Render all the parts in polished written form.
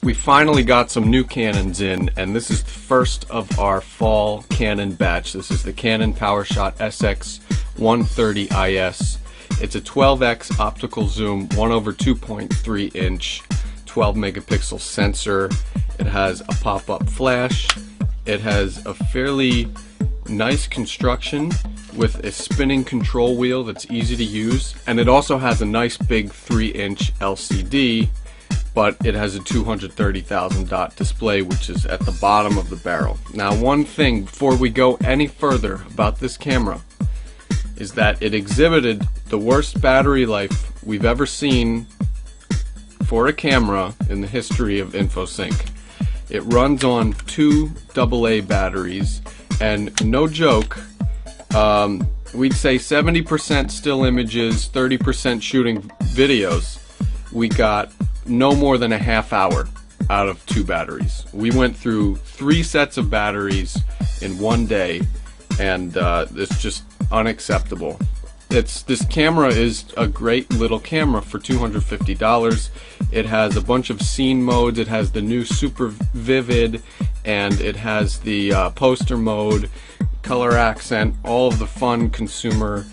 We finally got some new Canons in, and this is the first of our fall Canon batch. This is the Canon Powershot SX130 IS. It's a 12x optical zoom, 1/2.3 inch, 12 megapixel sensor. It has a pop-up flash. It has a fairly nice construction with a spinning control wheel that's easy to use, and it also has a nice big 3-inch LCD, but it has a 230,000 dot display, which is at the bottom of the barrel. Now, one thing before we go any further about this camera is that it exhibited the worst battery life we've ever seen for a camera in the history of InfoSync. It runs on 2 AA batteries, and no joke, we'd say 70% still images, 30% shooting videos. We got no more than a half hour out of 2 batteries. We went through 3 sets of batteries in one day, and it's just unacceptable. This camera is a great little camera for $250. It has a bunch of scene modes. It has the new super vivid, and it has the poster mode, color accent, all of the fun consumer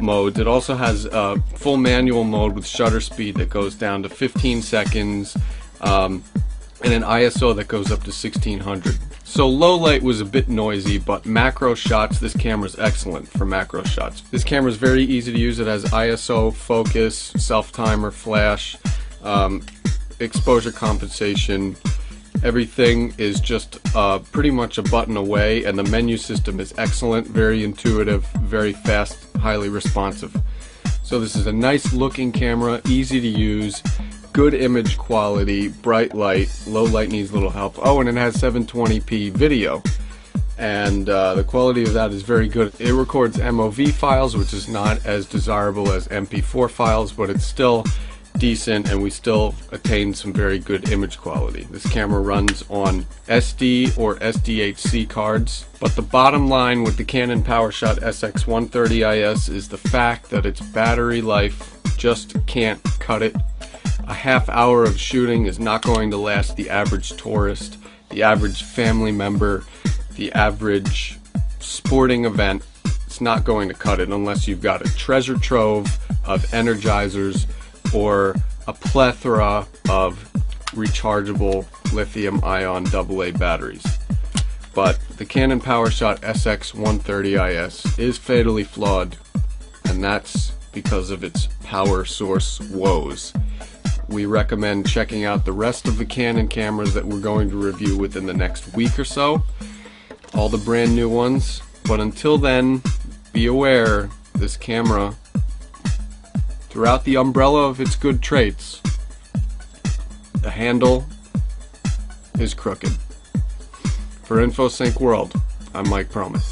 modes. It also has a full manual mode with shutter speed that goes down to 15 seconds and an ISO that goes up to 1600. So low light was a bit noisy, but macro shots, this camera is excellent for macro shots. This camera is very easy to use. It has ISO, focus, self-timer, flash, exposure compensation. Everything is just pretty much a button away, and the menu system is excellent, very intuitive, very fast, highly responsive. So this is a nice looking camera, easy to use, good image quality, bright light. Low light needs a little help. Oh, and it has 720p video, and the quality of that is very good. It records MOV files, which is not as desirable as MP4 files, but it's still decent, and we still attain some very good image quality. This camera runs on SD or SDHC cards, but the bottom line with the Canon Powershot SX130 IS is the fact that its battery life just can't cut it. A half hour of shooting is not going to last the average tourist, the average family member, the average sporting event. It's not going to cut it unless you've got a treasure trove of energizers or a plethora of rechargeable lithium-ion AA batteries. But the Canon Powershot SX130 IS is fatally flawed, and that's because of its power source woes. We recommend checking out the rest of the Canon cameras that we're going to review within the next week or so, all the brand new ones. But until then, be aware, this camera, throughout the umbrella of its good traits, the handle is crooked. For InfoSync World, I'm Mike Perlman.